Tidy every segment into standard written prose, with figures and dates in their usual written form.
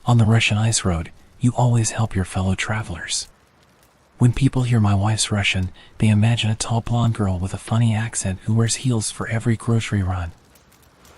On the Russian ice road, you always help your fellow travelers. When people hear my wife's Russian, they imagine a tall blonde girl with a funny accent who wears heels for every grocery run.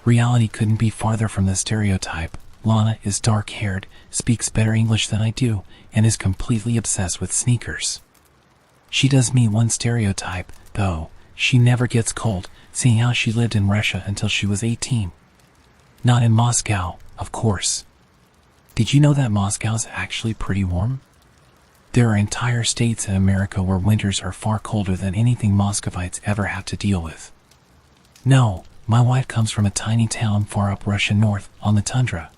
Reality couldn't be farther from the stereotype. Lana is dark-haired, speaks better English than I do, and is completely obsessed with sneakers. She does meet one stereotype, though. She never gets cold, seeing how she lived in Russia until she was 18. Not in Moscow, of course. Did you know that Moscow's actually pretty warm? There are entire states in America where winters are far colder than anything Muscovites ever have to deal with. No, my wife comes from a tiny town far up Russian north on the tundra.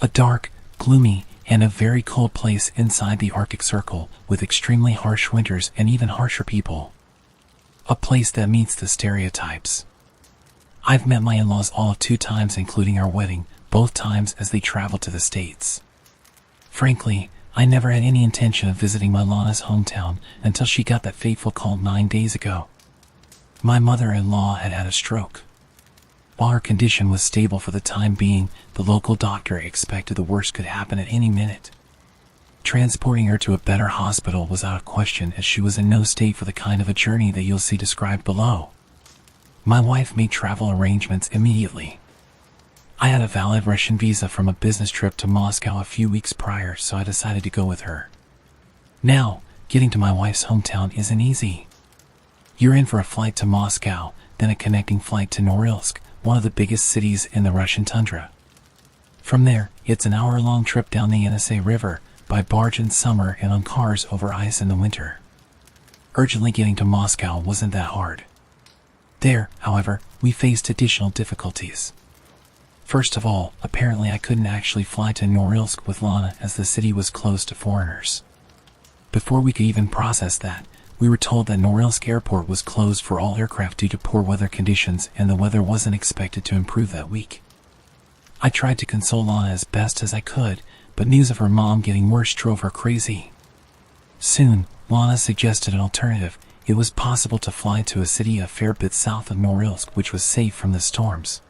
A dark, gloomy, and a very cold place inside the Arctic Circle with extremely harsh winters and even harsher people. A place that meets the stereotypes. I've met my in-laws all of 2 times, including our wedding, both times as they traveled to the States. Frankly, I never had any intention of visiting my Lana's hometown until she got that fateful call 9 days ago. My mother-in-law had had a stroke. While her condition was stable for the time being, the local doctor expected the worst could happen at any minute. Transporting her to a better hospital was out of question, as she was in no state for the kind of a journey that you'll see described below. My wife made travel arrangements immediately. I had a valid Russian visa from a business trip to Moscow a few weeks prior, so I decided to go with her. Now, getting to my wife's hometown isn't easy. You're in for a flight to Moscow, then a connecting flight to Norilsk, one of the biggest cities in the Russian tundra. From there, it's an hour-long trip down the Yenisei River, by barge in summer and on cars over ice in the winter. Urgently getting to Moscow wasn't that hard. There, however, we faced additional difficulties. First of all, apparently I couldn't actually fly to Norilsk with Lana as the city was closed to foreigners. Before we could even process that, we were told that Norilsk Airport was closed for all aircraft due to poor weather conditions, and the weather wasn't expected to improve that week. I tried to console Lana as best as I could, but news of her mom getting worse drove her crazy. Soon, Lana suggested an alternative. It was possible to fly to a city a fair bit south of Norilsk, which was safe from the storms.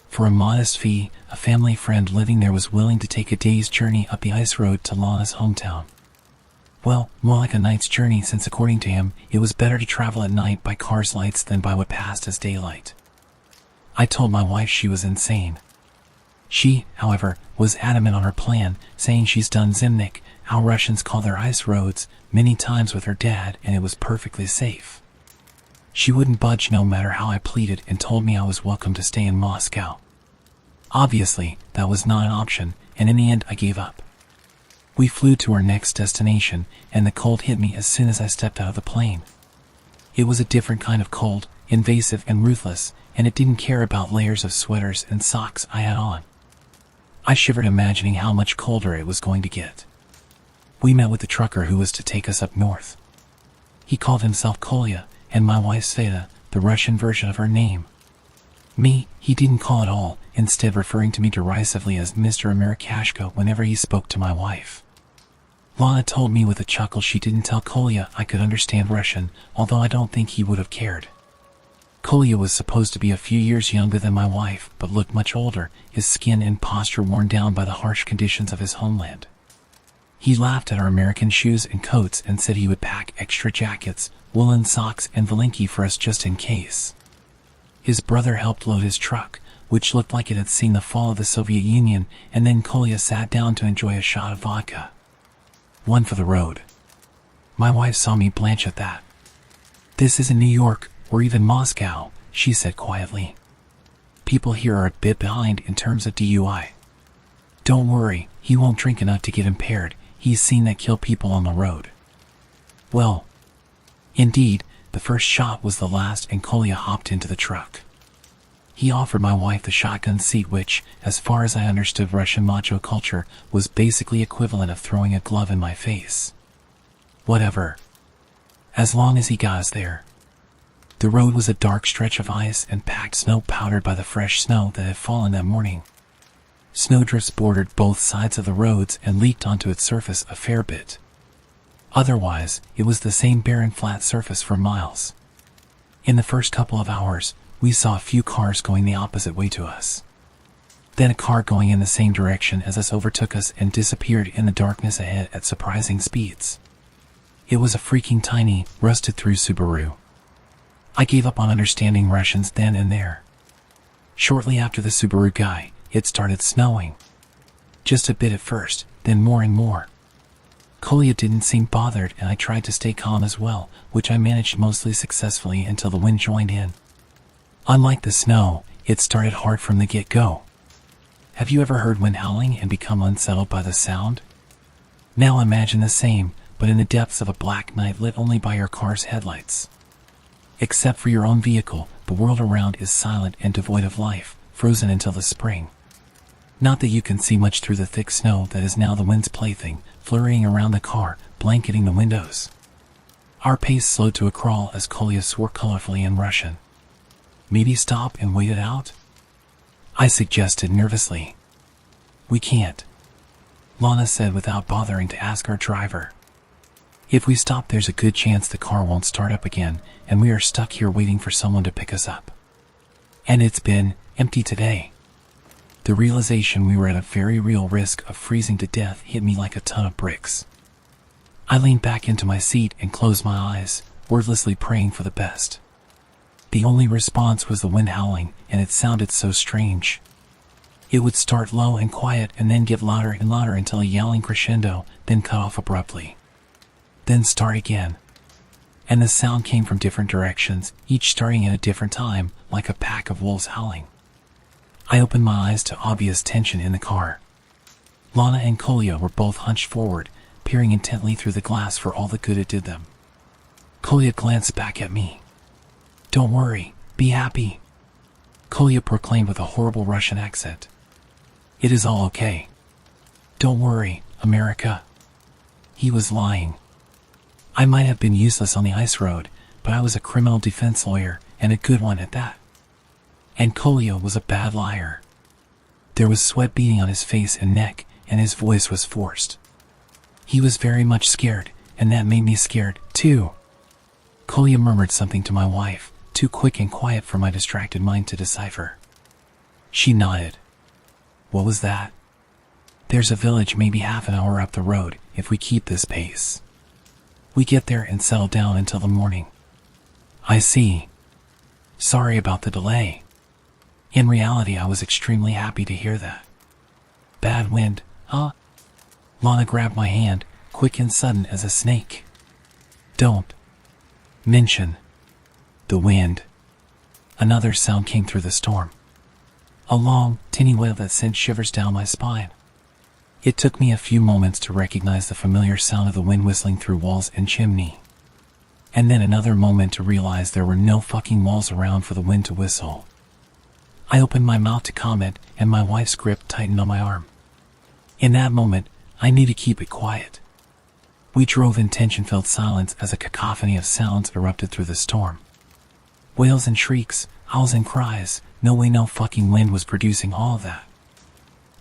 For a modest fee, a family friend living there was willing to take a day's journey up the ice road to Lana's hometown. Well, more like a night's journey, since according to him, it was better to travel at night by cars' lights than by what passed as daylight. I told my wife she was insane. She, however, was adamant on her plan, saying she's done Zimnik, how Russians call their ice roads, many times with her dad, and it was perfectly safe. She wouldn't budge no matter how I pleaded, and told me I was welcome to stay in Moscow. Obviously, that was not an option, and in the end I gave up. We flew to our next destination, and the cold hit me as soon as I stepped out of the plane. It was a different kind of cold, invasive and ruthless, and it didn't care about layers of sweaters and socks I had on. I shivered imagining how much colder it was going to get. We met with the trucker who was to take us up north. He called himself Kolya, and my wife Sveta, the Russian version of her name. Me, he didn't call at all, instead referring to me derisively as Mr. Amerikashka whenever he spoke to my wife. Lana told me with a chuckle she didn't tell Kolya I could understand Russian, although I don't think he would have cared. Kolya was supposed to be a few years younger than my wife, but looked much older, his skin and posture worn down by the harsh conditions of his homeland. He laughed at our American shoes and coats and said he would pack extra jackets, woolen socks and Valinki for us just in case. His brother helped load his truck, which looked like it had seen the fall of the Soviet Union, and then Kolya sat down to enjoy a shot of vodka. One for the road. My wife saw me blanch at that. "This isn't New York, or even Moscow," she said quietly. "People here are a bit behind in terms of DUI. Don't worry, he won't drink enough to get impaired. He's seen that kill people on the road." Well, indeed, the first shot was the last, and Kolya hopped into the truck. He offered my wife the shotgun seat, which, as far as I understood Russian macho culture, was basically equivalent of throwing a glove in my face. Whatever. As long as he got us there. The road was a dark stretch of ice and packed snow powdered by the fresh snow that had fallen that morning. Snowdrifts bordered both sides of the roads and leaked onto its surface a fair bit. Otherwise, it was the same barren flat surface for miles. In the first couple of hours, we saw a few cars going the opposite way to us. Then a car going in the same direction as us overtook us and disappeared in the darkness ahead at surprising speeds. It was a freaking tiny, rusted-through Subaru. I gave up on understanding Russians then and there. Shortly after the Subaru guy, it started snowing. Just a bit at first, then more and more. Kolya didn't seem bothered and I tried to stay calm as well, which I managed mostly successfully until the wind joined in. Unlike the snow, it started hard from the get-go. Have you ever heard wind howling and become unsettled by the sound? Now imagine the same, but in the depths of a black night lit only by your car's headlights. Except for your own vehicle, the world around is silent and devoid of life, frozen until the spring. Not that you can see much through the thick snow that is now the wind's plaything, flurrying around the car, blanketing the windows. Our pace slowed to a crawl as Kolya swore colorfully in Russian. Maybe stop and wait it out? I suggested nervously. We can't, Lana said without bothering to ask our driver. If we stop, there's a good chance the car won't start up again, and we are stuck here waiting for someone to pick us up. And it's been empty today. The realization we were at a very real risk of freezing to death hit me like a ton of bricks. I leaned back into my seat and closed my eyes, wordlessly praying for the best. The only response was the wind howling, and it sounded so strange. It would start low and quiet and then get louder and louder until a yowling crescendo, then cut off abruptly. Then start again. And the sound came from different directions, each starting at a different time, like a pack of wolves howling. I opened my eyes to obvious tension in the car. Lana and Kolya were both hunched forward, peering intently through the glass for all the good it did them. Kolya glanced back at me. Don't worry, be happy, Kolya proclaimed with a horrible Russian accent. It is all okay. Don't worry, America. He was lying. I might have been useless on the ice road, but I was a criminal defense lawyer, and a good one at that. And Kolya was a bad liar. There was sweat beading on his face and neck, and his voice was forced. He was very much scared, and that made me scared, too. Kolya murmured something to my wife, too quick and quiet for my distracted mind to decipher. She nodded. What was that? There's a village maybe half an hour up the road, if we keep this pace. We get there and settle down until the morning. I see. Sorry about the delay. In reality, I was extremely happy to hear that. Bad wind, huh? Lana grabbed my hand, quick and sudden as a snake. Don't mention the wind. Another sound came through the storm. A long, tinny wail that sent shivers down my spine. It took me a few moments to recognize the familiar sound of the wind whistling through walls and chimney. And then another moment to realize there were no fucking walls around for the wind to whistle. I opened my mouth to comment, and my wife's grip tightened on my arm. In that moment, I knew to keep it quiet. We drove in tension-filled silence as a cacophony of sounds erupted through the storm. Wails and shrieks, howls and cries, no way no fucking wind was producing all of that.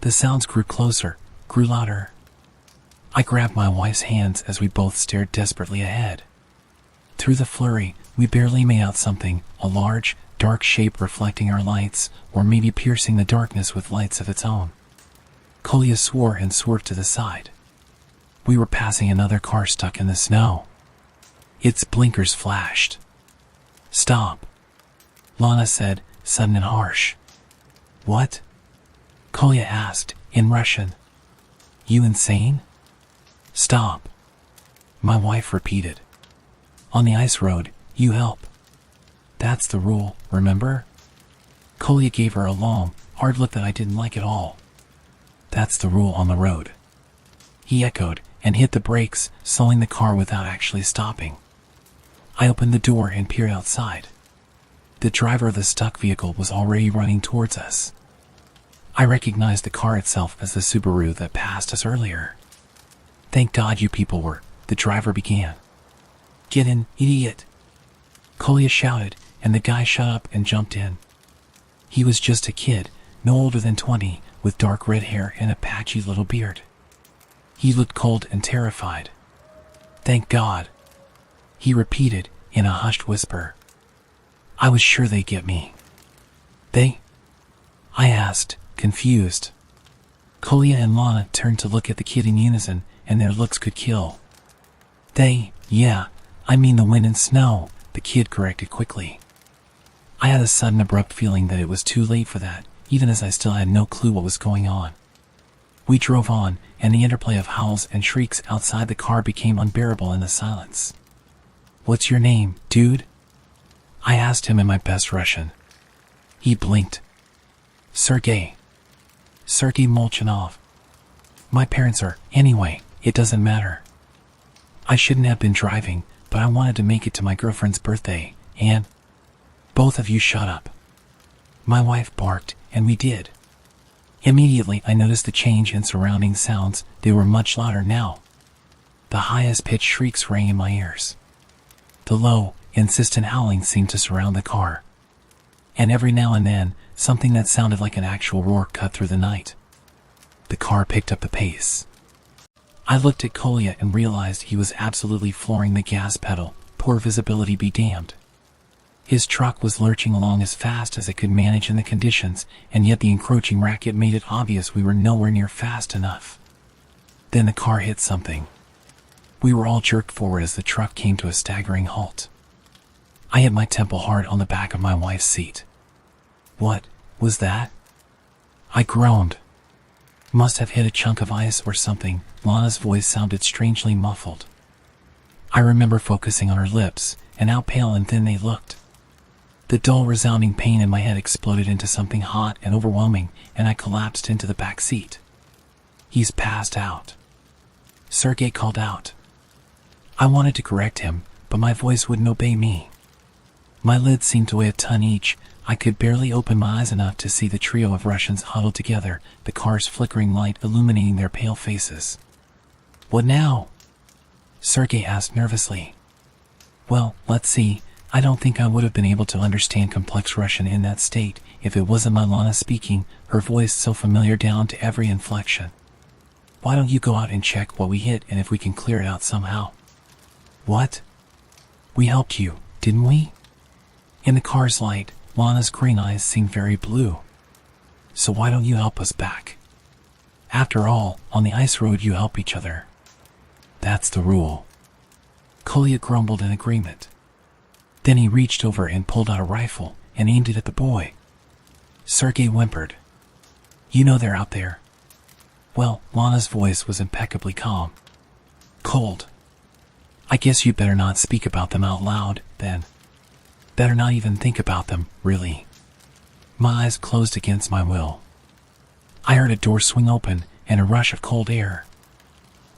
The sounds grew closer, grew louder. I grabbed my wife's hands as we both stared desperately ahead. Through the flurry, we barely made out something, a large, dark shape reflecting our lights, or maybe piercing the darkness with lights of its own. Kolya swore and swerved to the side. We were passing another car stuck in the snow. Its blinkers flashed. Stop, Lana said, sudden and harsh. What? Kolya asked, in Russian. You insane? Stop, my wife repeated. On the ice road, you help. That's the rule, remember? Kolya gave her a long, hard look that I didn't like at all. That's the rule on the road, he echoed, and hit the brakes, slowing the car without actually stopping. I opened the door and peered outside. The driver of the stuck vehicle was already running towards us. I recognized the car itself as the Subaru that passed us earlier. Thank God you people were, the driver began. Get in, idiot, Kolya shouted, and the guy shut up and jumped in. He was just a kid, no older than 20, with dark red hair and a patchy little beard. He looked cold and terrified. Thank God, he repeated in a hushed whisper. I was sure they'd get me. They? I asked, confused. Kolya and Lana turned to look at the kid in unison, and their looks could kill. Yeah, I mean the wind and snow, the kid corrected quickly. I had a sudden abrupt feeling that it was too late for that, even as I still had no clue what was going on. We drove on, and the interplay of howls and shrieks outside the car became unbearable in the silence. "What's your name, dude?" I asked him in my best Russian. He blinked. Sergey Molchanov. My parents are, anyway, it doesn't matter. I shouldn't have been driving, but I wanted to make it to my girlfriend's birthday, and... Both of you shut up. My wife barked, and we did. Immediately I noticed the change in surrounding sounds. They were much louder now. The highest pitched shrieks rang in my ears. The low, insistent howling seemed to surround the car. And every now and then, something that sounded like an actual roar cut through the night. The car picked up the pace. I looked at Kolya and realized he was absolutely flooring the gas pedal, poor visibility be damned. His truck was lurching along as fast as it could manage in the conditions, and yet the encroaching racket made it obvious we were nowhere near fast enough. Then the car hit something. We were all jerked forward as the truck came to a staggering halt. I hit my temple hard on the back of my wife's seat. "What was that?" I groaned. "Must have hit a chunk of ice or something." Lana's voice sounded strangely muffled. I remember focusing on her lips, and how pale and thin they looked. The dull, resounding pain in my head exploded into something hot and overwhelming, and I collapsed into the back seat. "He's passed out," Sergey called out. I wanted to correct him, but my voice wouldn't obey me. My lids seemed to weigh a ton each. I could barely open my eyes enough to see the trio of Russians huddled together, the car's flickering light illuminating their pale faces. "What now?" Sergey asked nervously. "Well, let's see. I don't think I would have been able to understand complex Russian in that state if it wasn't my Lana speaking, her voice so familiar down to every inflection. Why don't you go out and check what we hit and if we can clear it out somehow?" "What? We helped you, didn't we?" In the car's light, Lana's green eyes seemed very blue. "So why don't you help us back? After all, on the ice road you help each other. That's the rule." Kolya grumbled in agreement. Then he reached over and pulled out a rifle and aimed it at the boy. Sergey whimpered. "You know they're out there." Well, Lana's voice was impeccably calm. "Cold. I guess you better not speak about them out loud, then. Better not even think about them, really." My eyes closed against my will. I heard a door swing open and a rush of cold air.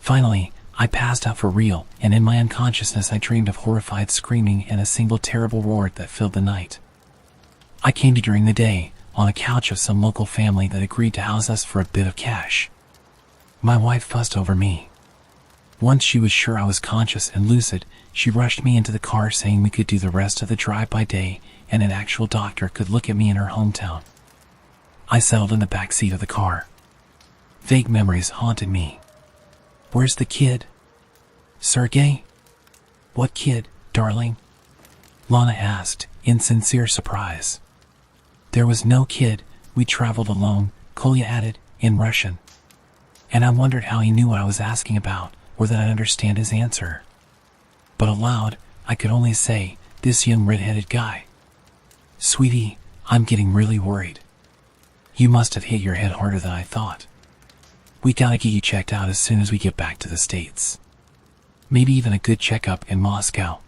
Finally, I passed out for real, and in my unconsciousness I dreamed of horrified screaming and a single terrible roar that filled the night. I came to during the day, on a couch of some local family that agreed to house us for a bit of cash. My wife fussed over me. Once she was sure I was conscious and lucid, she rushed me into the car saying we could do the rest of the drive by day and an actual doctor could look at me in her hometown. I settled in the back seat of the car. Vague memories haunted me. "Where's the kid?" "Sergey?" "What kid, darling?" Lana asked, in sincere surprise. "There was no kid. We traveled alone," Kolya added, in Russian. And I wondered how he knew what I was asking about, or that I'd understand his answer. But aloud, I could only say, "This young red-headed guy." "Sweetie, I'm getting really worried. You must have hit your head harder than I thought. We gotta get you checked out as soon as we get back to the States. Maybe even a good checkup in Moscow."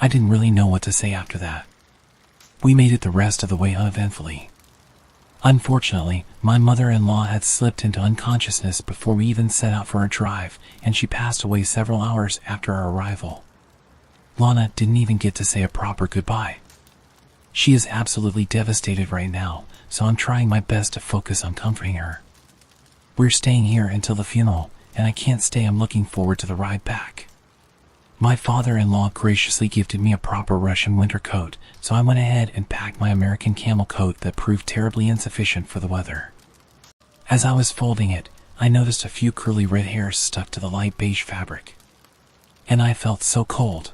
I didn't really know what to say after that. We made it the rest of the way uneventfully. Unfortunately, my mother-in-law had slipped into unconsciousness before we even set out for our drive, and she passed away several hours after our arrival. Lana didn't even get to say a proper goodbye. She is absolutely devastated right now, so I'm trying my best to focus on comforting her. We're staying here until the funeral, and I can't stay. I'm looking forward to the ride back. My father-in-law graciously gifted me a proper Russian winter coat, so I went ahead and packed my American camel coat that proved terribly insufficient for the weather. As I was folding it, I noticed a few curly red hairs stuck to the light beige fabric. And I felt so cold.